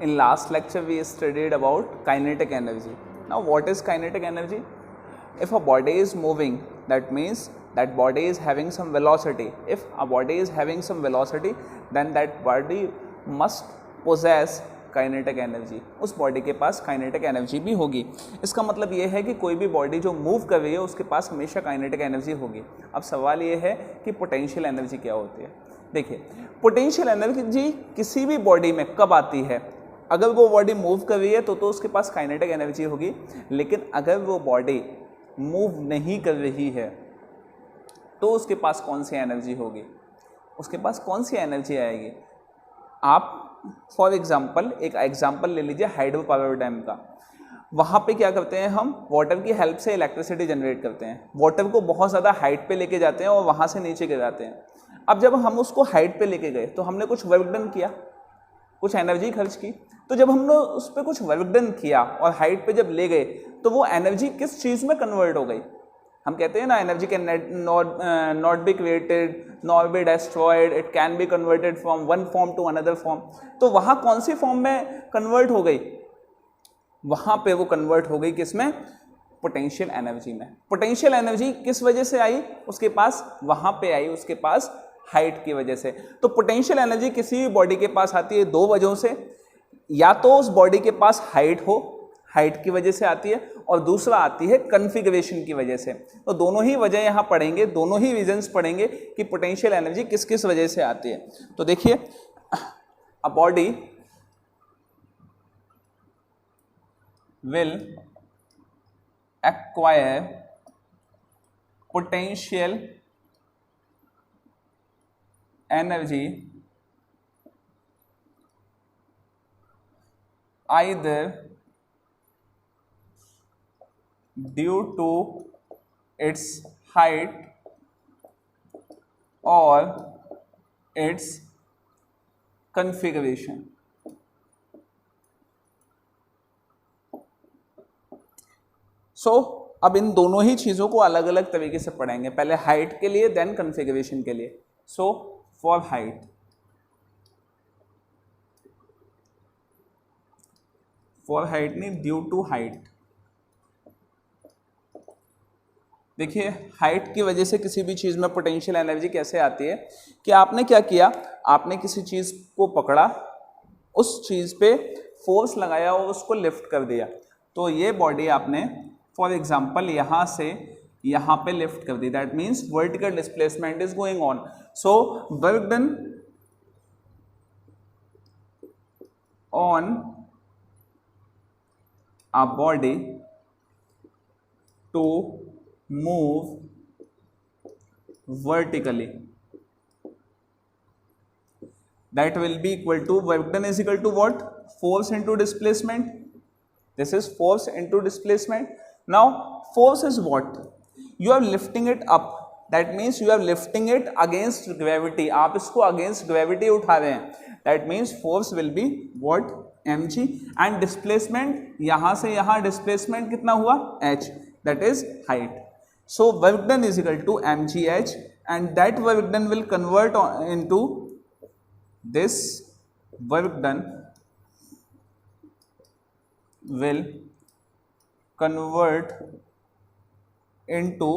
In last lecture we studied about kinetic energy. Now what is kinetic energy? If a body is moving, that means that body is having some velocity. If a body is having some velocity, then that body must possess kinetic energy. उस body के पास kinetic energy भी होगी. इसका मतलब ये है कि कोई भी बॉडी जो मूव कर रही है उसके पास हमेशा काइनेटिक एनर्जी होगी. अब सवाल ये है कि पोटेंशियल एनर्जी क्या होती है. देखिए, पोटेंशियल एनर्जी किसी भी बॉडी में कब आती है? अगर वो बॉडी मूव कर रही है तो उसके पास काइनेटिक एनर्जी होगी. लेकिन अगर वो बॉडी मूव नहीं कर रही है तो उसके पास कौन सी एनर्जी होगी? उसके पास कौन सी एनर्जी आएगी? आप फॉर एग्जाम्पल एक एग्जाम्पल ले लीजिए हाइड्रो पावर डैम का. वहाँ पे क्या करते हैं, हम वाटर की हेल्प से इलेक्ट्रिसिटी जनरेट करते हैं. वाटर को बहुत ज़्यादा हाइट पे लेके जाते हैं और वहाँ से नीचे गिराते हैं. अब जब हम उसको हाइट पे लेके गए तो हमने कुछ वर्क डन किया, कुछ एनर्जी खर्च की. तो जब हमने उस पर कुछ वर्क डन किया और हाइट पे जब ले गए तो वो एनर्जी किस चीज़ में कन्वर्ट हो गई? हम कहते हैं ना, energy can not be created not be destroyed, it can be converted from one form to another form. तो वहाँ कौन सी फॉर्म में कन्वर्ट हो गई? वहाँ पे वो कन्वर्ट हो गई किस में? पोटेंशियल एनर्जी में. पोटेंशियल एनर्जी किस वजह से आई उसके पास? वहाँ पे आई उसके पास हाइट की वजह से. तो पोटेंशियल एनर्जी किसी भी बॉडी के पास आती है दो वजहों से. या तो उस बॉडी के पास हाइट हो, हाइट की वजह से आती है, और दूसरा आती है कॉन्फ़िगरेशन की वजह से. तो दोनों ही वजह यहाँ पढ़ेंगे, दोनों ही रीजंस पढ़ेंगे कि पोटेंशियल एनर्जी किस किस वजह से आती है. तो देखिए, a body will acquire potential energy either due to its height or its configuration. सो अब इन दोनों ही चीज़ों को अलग अलग तरीके से पढ़ेंगे. पहले हाइट के लिए, देन कॉन्फ़िगरेशन के लिए. So for height, for height नहीं, ड्यू टू हाइट. देखिए, हाइट की वजह से किसी भी चीज़ में पोटेंशियल एनर्जी कैसे आती है कि आपने क्या किया, आपने किसी चीज़ को पकड़ा, उस चीज़ पे फोर्स लगाया और उसको लिफ्ट कर दिया. तो ये बॉडी आपने फॉर एग्जांपल यहाँ से यहाँ पे लिफ्ट कर दी. That means vertical displacement is going on. So work done on a body to move vertically, that will be equal to, work done is equal to what? Force into displacement. This is force into displacement. Now force is what? You are lifting it up, that means you are lifting it against gravity. आप इसको against gravity उठा रहे हैं. That means force will be what? mg. and displacement, यहाँ से यहाँ displacement कितना हुआ? h. that is height. So work done is equal to mgh, and that work done will convert into this work done will convert into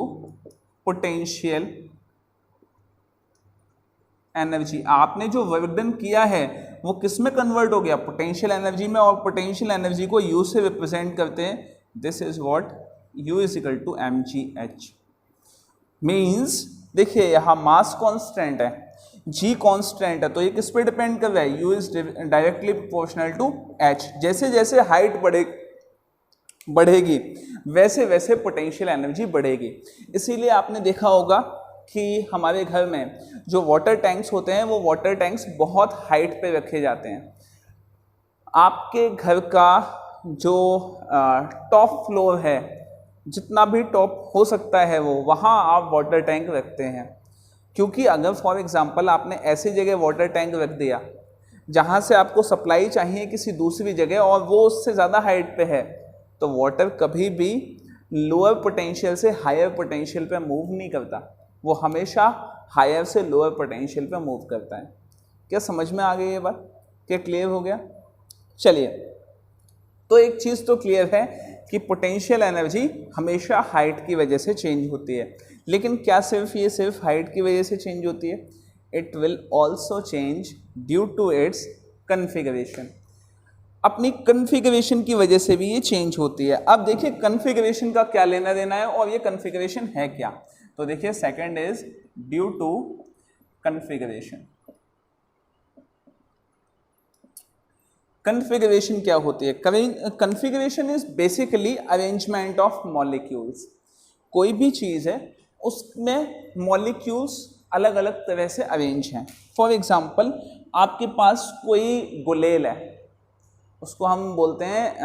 potential energy. आपने जो work done किया है वो किस में कन्वर्ट हो गया? पोटेंशियल एनर्जी में. और पोटेंशियल एनर्जी को U से रिप्रेजेंट करते हैं. This is what? U is equal to mgh. Means देखिए, यहाँ मास कांस्टेंट है, G कांस्टेंट है, तो ये किस पे डिपेंड कर रहा है? U is directly proportional to h. जैसे जैसे हाइट बढ़ेगी वैसे वैसे पोटेंशियल एनर्जी बढ़ेगी. इसीलिए आपने देखा होगा कि हमारे घर में जो वाटर टैंक्स होते हैं वो वाटर टैंक्स बहुत हाइट पे रखे जाते हैं. आपके घर का जो टॉप फ्लोर है, जितना भी टॉप हो सकता है वो, वहाँ आप वाटर टैंक रखते हैं. क्योंकि अगर फॉर एग्जांपल आपने ऐसी जगह वाटर टैंक रख दिया जहाँ से आपको सप्लाई चाहिए किसी दूसरी जगह और वो उससे ज़्यादा हाइट पे है, तो वाटर कभी भी लोअर पोटेंशियल से हायर पोटेंशियल पे मूव नहीं करता. वो हमेशा हायर से लोअर पोटेंशियल पे मूव करता है. क्या समझ में आ गई ये बात? क्या क्लियर हो गया? चलिए, तो एक चीज़ तो क्लियर है कि पोटेंशियल एनर्जी हमेशा हाइट की वजह से चेंज होती है, लेकिन क्या सिर्फ हाइट की वजह से चेंज होती है? It will also change due to its configuration. अपनी कन्फिगरेशन की वजह से भी ये चेंज होती है। अब देखिए कन्फिगरेशन का क्या लेना देना है और ये कन्फिगरेशन है क्या। तो देखिए second is due to configuration. Configuration क्या होती है? Configuration is basically arrangement of molecules. कोई भी चीज़ है उसमें मॉलिक्यूल्स अलग अलग तरह से अरेंज हैं। फॉर एग्जाम्पल आपके पास कोई गुलेल है, उसको हम बोलते हैं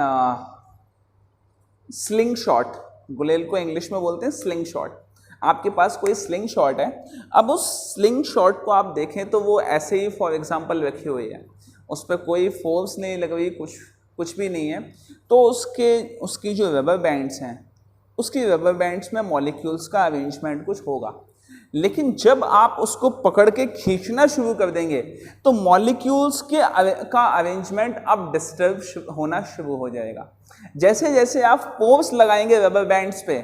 स्लिंग शॉट। गुलेल को इंग्लिश में बोलते हैं स्लिंग शॉट। आपके पास कोई स्लिंग शॉट है, अब उस स्लिंग शॉट को आप देखें तो वो ऐसे ही फॉर एग्जांपल रखी हुई है, उस पर कोई फोर्स नहीं लगी हुई, कुछ भी नहीं है। तो उसकी जो रबर बैंड्स हैं, उसकी रबर बैंड्स में मॉलिक्यूल्स का अरेंजमेंट कुछ होगा, लेकिन जब आप उसको पकड़ के खींचना शुरू कर देंगे तो मॉलिक्यूल्स का अरेंजमेंट अब डिस्टर्ब होना शुरू हो जाएगा। जैसे जैसे आप फोर्स लगाएंगे रबर बैंड्स पे,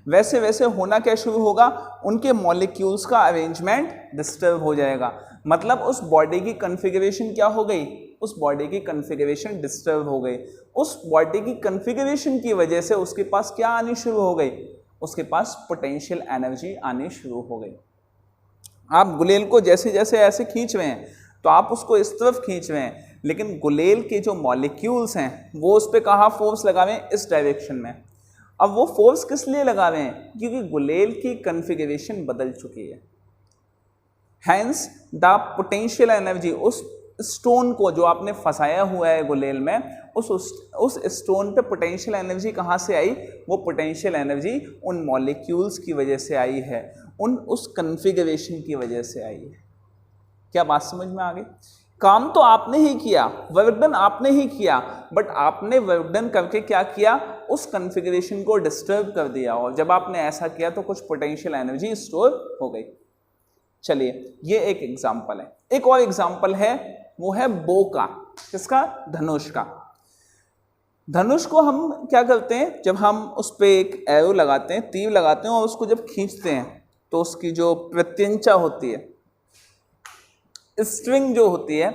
वैसे वैसे होना क्या शुरू होगा, उनके मॉलिक्यूल्स का अरेंजमेंट डिस्टर्ब हो जाएगा। मतलब उस बॉडी की कॉन्फ़िगरेशन क्या हो गई, उस बॉडी की कॉन्फ़िगरेशन डिस्टर्ब हो गई। उस बॉडी की कॉन्फ़िगरेशन की वजह से उसके पास क्या आनी शुरू हो गई, उसके पास पोटेंशियल एनर्जी आनी शुरू हो गई। आप गुलेल को जैसे जैसे ऐसे खींच रहे हैं तो आप उसको इस तरफ खींच रहे हैं, लेकिन गुलेल के जो मॉलिक्यूल्स हैं वो उस पर कहाँ फोर्स लगा रहे हैं, इस डायरेक्शन में। अब वो फोर्स किस लिए लगा रहे हैं, क्योंकि गुलेल की कॉन्फ़िगरेशन बदल चुकी है। हैंस द पोटेंशियल एनर्जी, उस स्टोन को जो आपने फंसाया हुआ है गुलेल में, उस स्टोन पे पोटेंशियल एनर्जी कहाँ से आई, वो पोटेंशियल एनर्जी उन मॉलिक्यूल्स की वजह से आई है, उस कॉन्फ़िगरेशन की वजह से आई है। क्या बात समझ में आ गई? काम तो आपने ही किया, वर्क डन आपने ही किया, बट आपने वर्क डन करके क्या किया, उस कॉन्फ़िगरेशन को डिस्टर्ब कर दिया, और जब आपने ऐसा किया तो कुछ पोटेंशियल एनर्जी स्टोर हो गई। चलिए ये एक एग्जाम्पल है। एक और एग्जाम्पल है, वो है बो का, किसका, धनुष का। धनुष को हम क्या करते हैं, जब हम उस पर एक एरो लगाते हैं, तीर लगाते हैं, और उसको जब खींचते हैं तो उसकी जो प्रत्यंचा होती है, स्ट्रिंग जो होती है,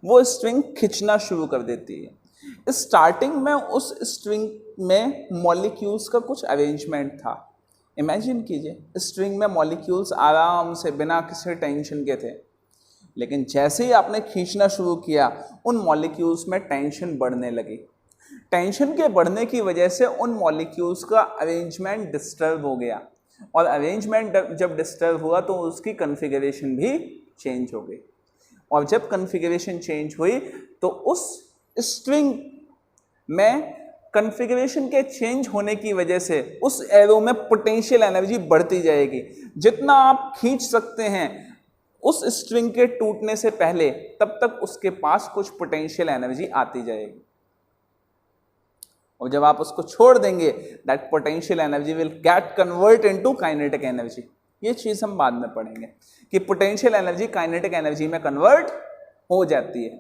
वो स्ट्रिंग खींचना शुरू कर देती है। स्टार्टिंग में उस स्ट्रिंग में मॉलिक्यूल्स का कुछ अरेंजमेंट था। इमेजिन कीजिए, स्ट्रिंग में मॉलिक्यूल्स आराम से बिना किसी टेंशन के थे, लेकिन जैसे ही आपने खींचना शुरू किया उन मॉलिक्यूल्स में टेंशन बढ़ने लगी। टेंशन के बढ़ने की वजह से उन मॉलिक्यूल्स का अरेंजमेंट डिस्टर्ब हो गया, और अरेंजमेंट जब डिस्टर्ब हुआ तो उसकी कॉन्फ़िगरेशन भी चेंज हो गई, और जब कॉन्फ़िगरेशन चेंज हुई तो उस स्ट्रिंग में कॉन्फ़िगरेशन के चेंज होने की वजह से उस एरो में पोटेंशियल एनर्जी बढ़ती जाएगी। जितना आप खींच सकते हैं उस स्ट्रिंग के टूटने से पहले, तब तक उसके पास कुछ पोटेंशियल एनर्जी आती जाएगी, और जब आप उसको छोड़ देंगे that potential energy will get convert into kinetic energy. ये चीज हम बाद में पढ़ेंगे कि पोटेंशियल एनर्जी काइनेटिक एनर्जी में कन्वर्ट हो जाती है।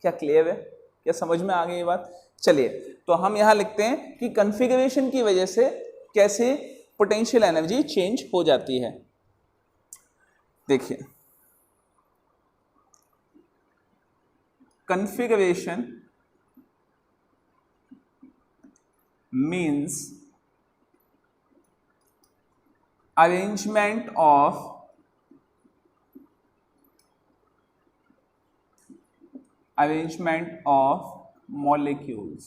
क्या क्लियर है? क्या समझ में आ गई ये बात? चलिए, तो हम यहां लिखते हैं कि कॉन्फ़िगरेशन की वजह से कैसे पोटेंशियल एनर्जी चेंज हो जाती है। देखिए, configuration means arrangement of molecules।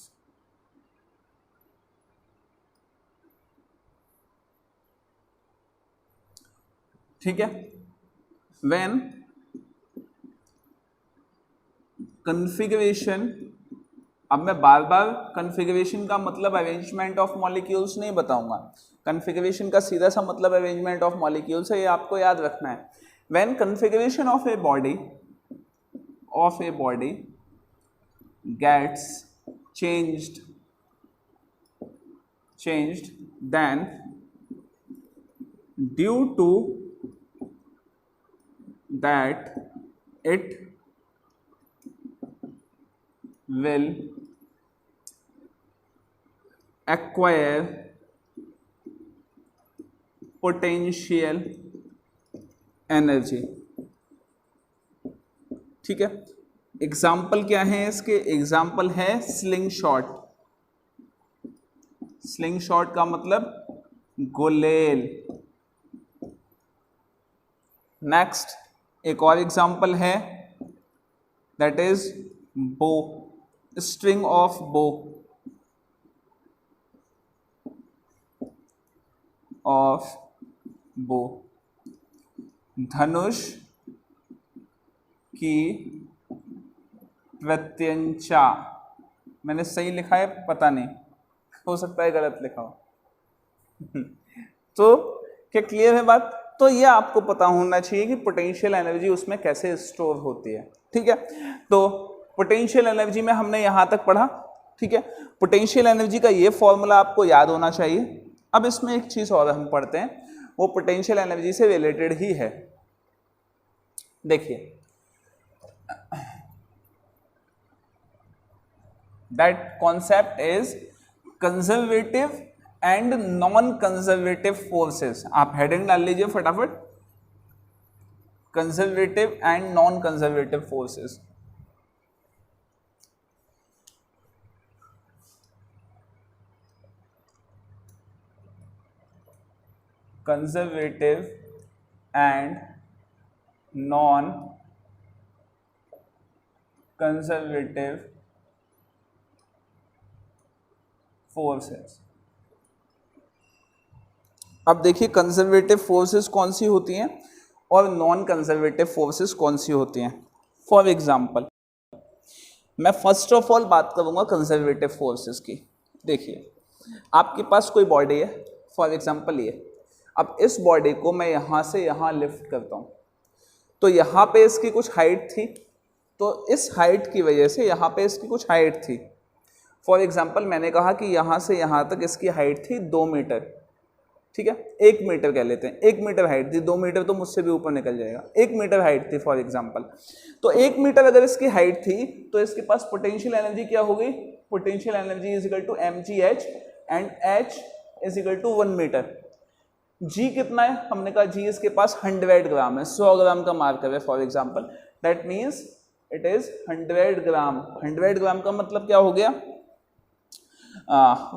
ठीक है, when configuration, अब मैं बार बार कॉन्फ़िगरेशन का मतलब अरेंजमेंट ऑफ मॉलिक्यूल्स नहीं बताऊंगा, कॉन्फ़िगरेशन का सीधा सा मतलब अरेंजमेंट ऑफ मॉलिक्यूल्स है, ये आपको याद रखना है। When configuration of a body gets changed then due to that it will acquire potential energy। ठीक है, एग्जाम्पल क्या है इसके? एग्जाम्पल है स्लिंग शॉट। स्लिंग शॉट का मतलब गुलेल। नेक्स्ट एक और एग्जाम्पल है, दैट इज बो, स्ट्रिंग ऑफ बो, ऑफ बो, धनुष की प्रत्यंचा। मैंने सही लिखा है पता नहीं, हो सकता है गलत लिखा हो। तो क्या क्लियर है बात? तो ये आपको पता होना चाहिए कि पोटेंशियल एनर्जी उसमें कैसे स्टोर होती है। ठीक है, तो पोटेंशियल एनर्जी में हमने यहां तक पढ़ा। ठीक है, पोटेंशियल एनर्जी का ये फॉर्मूला आपको याद होना चाहिए। अब इसमें एक चीज और हम पढ़ते हैं, वो पोटेंशियल एनर्जी से रिलेटेड ही है। देखिए, that concept is conservative and non conservative forces. आप हेडिंग डाल लीजिए फटाफट, conservative and non conservative forces. Conservative and non conservative forces. अब देखिए कंजर्वेटिव फोर्सेस कौन सी होती हैं और नॉन कंजर्वेटिव फोर्सेस कौन सी होती हैं। फॉर एग्जांपल, मैं फर्स्ट ऑफ ऑल बात करूंगा कंजर्वेटिव फोर्सेस की। देखिए, आपके पास कोई बॉडी है, फॉर एग्जांपल ये। अब इस बॉडी को मैं यहां से यहां लिफ्ट करता हूं, तो यहां पे इसकी कुछ हाइट थी, तो इस हाइट की वजह से यहां पे इसकी कुछ हाइट थी। फॉर एग्जांपल मैंने कहा कि यहां से यहां तक इसकी हाइट थी 2 मीटर। ठीक है, 1 मीटर कह लेते हैं, 1 मीटर हाइट थी, 2 मीटर तो मुझसे भी ऊपर निकल जाएगा। 1 मीटर हाइट थी फॉर एग्जांपल। तो 1 मीटर अगर इसकी हाइट थी तो इसके पास पोटेंशियल एनर्जी क्या हो गई? Potential energy is equal to mgh and h is equal to 1 metre. g कितना है? हमने कहा g इसके पास 100 ग्राम है, 100 ग्राम का मार्कर है for example. That means it is 100 gram. 100 gram का मतलब क्या हो गया?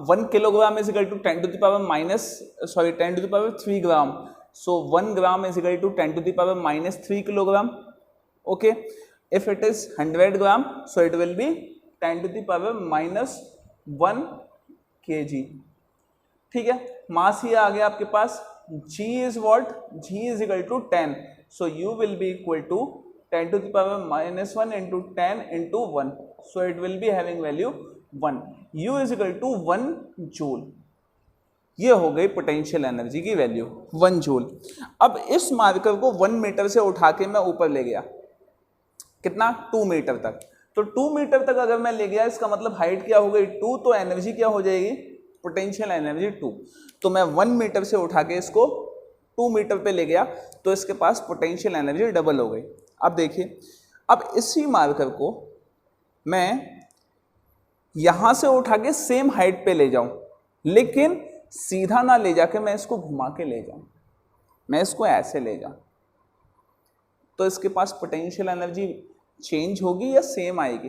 1 kilogram is equal to 10 to the power minus 10 to the power 3 gram. So 1 gram is equal to 10 to the power minus 3 kilogram. Okay, if it is 100 gram so it will be 10 to the power minus 1 kg। ठीक है, mass ही आ गया आपके पास। g is what? g is equal to 10, so u will be equal to 10 to the power minus 1 into 10 into 1, so it will be having value 1। u is equal to 1 joule. ये हो गई potential energy की value 1 joule. अब इस marker को 1 metre से उठा के मैं ऊपर ले गया, कितना? 2 मीटर तक। तो 2 मीटर तक अगर मैं ले गया, इसका मतलब हाइट क्या हो गई? 2, तो एनर्जी क्या हो जाएगी? Potential energy 2। तो मैं 1 मीटर से उठा के इसको 2 मीटर पे ले गया, तो इसके पास पोटेंशियल एनर्जी डबल हो गई। अब देखिए, अब इसी मार्कर को मैं यहां से उठा के सेम हाइट पे ले जाऊं, लेकिन सीधा ना ले जाके मैं इसको घुमा के ले जाऊं, मैं इसको ऐसे ले जाऊं, तो इसके पास पोटेंशियल एनर्जी चेंज होगी या सेम आएगी?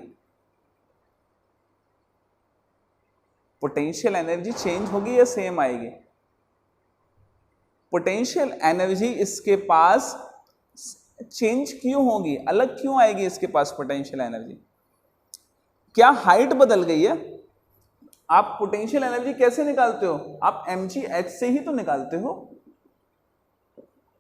पोटेंशियल एनर्जी चेंज होगी या सेम आएगी? पोटेंशियल एनर्जी इसके पास चेंज क्यों होगी, अलग क्यों आएगी इसके पास पोटेंशियल एनर्जी? क्या हाइट बदल गई है? आप पोटेंशियल एनर्जी कैसे निकालते हो? आप mgh से ही तो निकालते हो,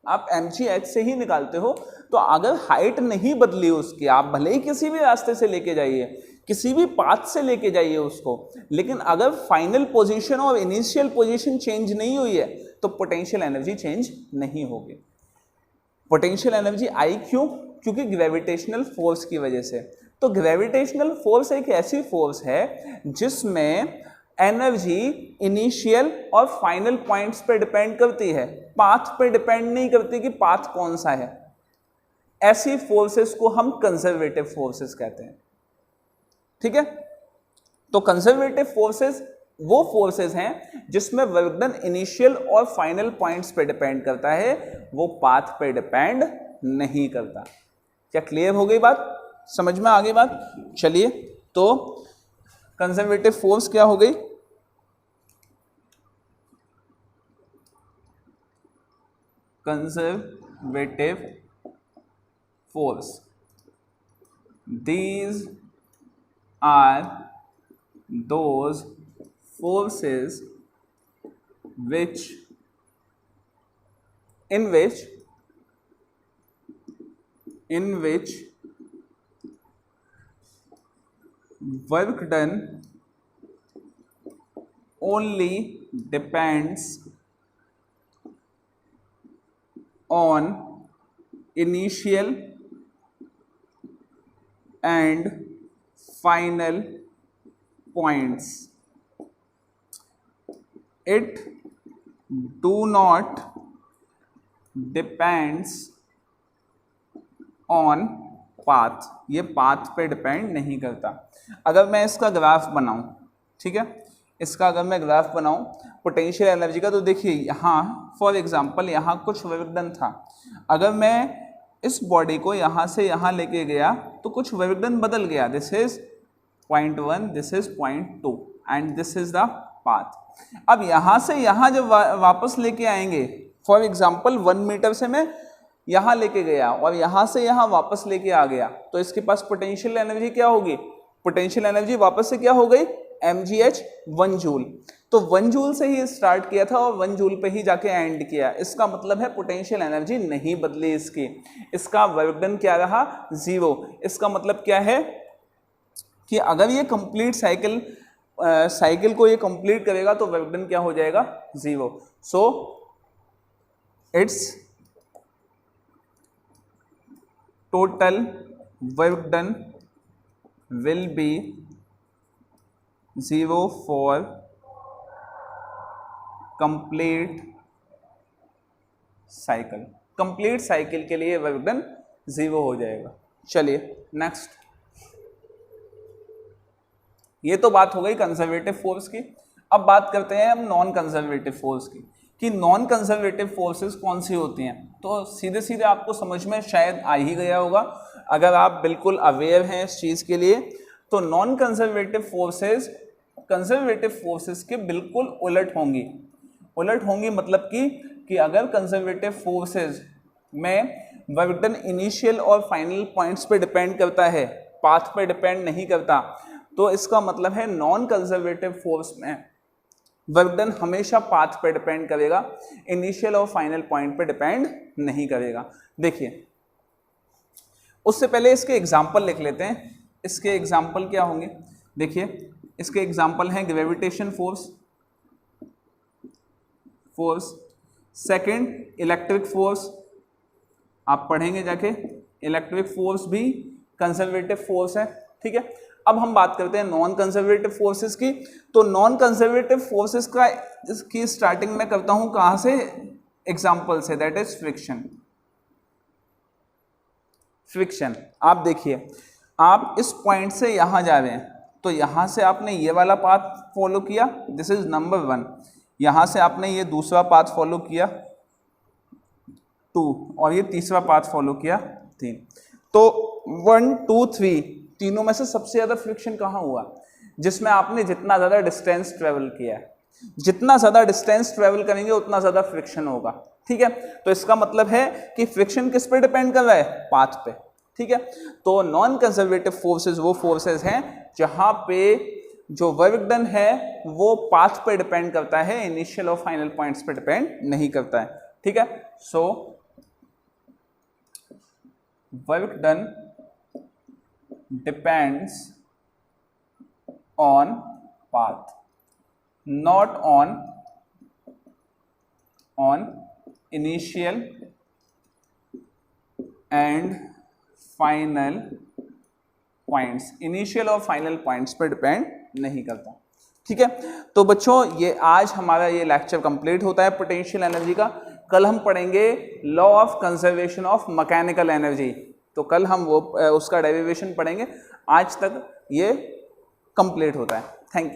आप mgh से ही निकालते हो। तो अगर हाइट नहीं बदली उसकी, आप भले ही किसी भी रास्ते से लेके जाइए, किसी भी पाथ से लेके जाइए उसको, लेकिन अगर फाइनल पोजीशन और इनिशियल पोजीशन चेंज नहीं हुई है तो पोटेंशियल एनर्जी चेंज नहीं होगी। पोटेंशियल एनर्जी आई क्यों? क्योंकि ग्रेविटेशनल फोर्स की वजह से। तो ग्रेविटेशनल फोर्स एक ऐसी फोर्स है जिसमें एनर्जी इनिशियल और फाइनल पॉइंट्स पे डिपेंड करती है, पाथ पे डिपेंड नहीं करती कि पाथ कौन सा है। ऐसी फोर्सेस को हम कंजर्वेटिव फोर्सेस कहते हैं। ठीक है। तो कंजर्वेटिव फोर्सेस वो फोर्सेस हैं जिसमें वर्क डन इनिशियल और फाइनल पॉइंट्स पे डिपेंड करता है, वो पाथ पे डिपेंड नहीं करता। क्या क्लियर हो गई बात, समझ में आ गई बात? चलिए, तो कंजर्वेटिव फोर्स क्या हो गई? Conservative force, these are those forces which in which work done only depends on initial and final points. It do not depends on path, ये पाथ पे डिपेंड नहीं करता। अगर मैं इसका ग्राफ बनाऊं, ठीक है, इसका अगर मैं ग्राफ बनाऊं पोटेंशियल एनर्जी का, तो देखिए यहाँ फॉर एग्जांपल यहाँ कुछ वर्क डन था। अगर मैं इस बॉडी को यहाँ से यहाँ लेके गया तो कुछ वर्क डन बदल गया, this is 0.1, this is 0.2 and this is the path. अब यहाँ से यहाँ जब वापस लेके आएंगे, फॉर एग्जांपल 1 मीटर से मैं यहाँ लेके गया और यहाँ से यहाँ वापस लेके आ गया, तो इसके पास पोटेंशियल एनर्जी क्या होगी? पोटेंशियल एनर्जी वापस से क्या हो गई? mgh 1 joule. तो 1 जूल से ही स्टार्ट किया था और 1 जूल पे ही जाके एंड किया। इसका मतलब है पोटेंशियल एनर्जी नहीं बदली इसकी, इसका वर्क डन क्या रहा? 0। इसका मतलब क्या है कि अगर ये कंप्लीट साइकिल को ये कंप्लीट करेगा तो वर्क डन क्या हो जाएगा? 0। So it's total work done will be 0 for complete cycle. Complete cycle के लिए वर्क डन 0 हो जाएगा। चलिए नेक्स्ट, ये तो बात हो गई कंजर्वेटिव फोर्स की। अब बात करते हैं हम नॉन कंजर्वेटिव फोर्स की, कि नॉन कंजर्वेटिव फोर्सेस कौन सी होती हैं। तो सीधे सीधे आपको समझ में शायद आ ही गया होगा, अगर आप बिल्कुल अवेयर हैं इस चीज़ के लिए। तो non conservative forces conservative forces के बिल्कुल उलट होंगी। उलट होंगी मतलब कि अगर कंजर्वेटिव फोर्सेस में वर्क डन इनिशियल और फाइनल पॉइंट्स पे डिपेंड करता है, पाथ पे डिपेंड नहीं करता, तो इसका मतलब है नॉन कंजर्वेटिव फोर्स में वर्क डन हमेशा पाथ पे डिपेंड करेगा, इनिशियल और फाइनल पॉइंट पे डिपेंड नहीं करेगा। देखिए, उससे पहले इसके एग्जाम्पल लिख लेते हैं। इसके एग्जाम्पल क्या होंगे? देखिए, इसके एग्जाम्पल हैं gravitation force, second electric force, आप पढ़ेंगे जाके, इलेक्ट्रिक फोर्स भी कंजर्वेटिव फोर्स है, ठीक है। अब हम बात करते हैं नॉन कंजर्वेटिव फोर्सेस की। तो नॉन कंजर्वेटिव फोर्सेस का इसकी स्टार्टिंग में करता हूं कहां से? एग्जाम्पल से, दैट इज फ्रिक्शन। फ्रिक्शन, आप देखिए, आप इस पॉइंट से यहां जा रहे हैं, तो यहां से आपने ये वाला पाथ फॉलो किया, दिस इज नंबर 1। यहां से आपने ये दूसरा पाथ फॉलो किया 2, और ये तीसरा पाथ फॉलो किया 3। तो 1 2 3 तीनों में से सबसे ज्यादा फ्रिक्शन कहाँ हुआ? जिसमें आपने जितना ज्यादा डिस्टेंस ट्रेवल किया है, जितना ज्यादा डिस्टेंस ट्रेवल करेंगे उतना ज्यादा फ्रिक्शन होगा, ठीक है। तो इसका मतलब है कि फ्रिक्शन किस पे डिपेंड कर रहा है? पाथ पे, ठीक है। तो नॉन कंजर्वेटिव फोर्सेस वो फोर्सेस हैं जहां पे जो वर्क डन है वो पाथ पे डिपेंड करता है, इनिशियल और फाइनल पॉइंट्स पे डिपेंड नहीं करता है, ठीक है। सो work done depends on path, not on initial and final points। Initial और फाइनल पॉइंट्स पर डिपेंड नहीं करता, ठीक है। तो बच्चों, ये आज हमारा ये लेक्चर कंप्लीट होता है पोटेंशियल एनर्जी का। कल हम पढ़ेंगे law of conservation of mechanical energy, तो कल हम वो उसका डेरिवेशन पढ़ेंगे। आज तक ये कंप्लीट होता है। Thank you.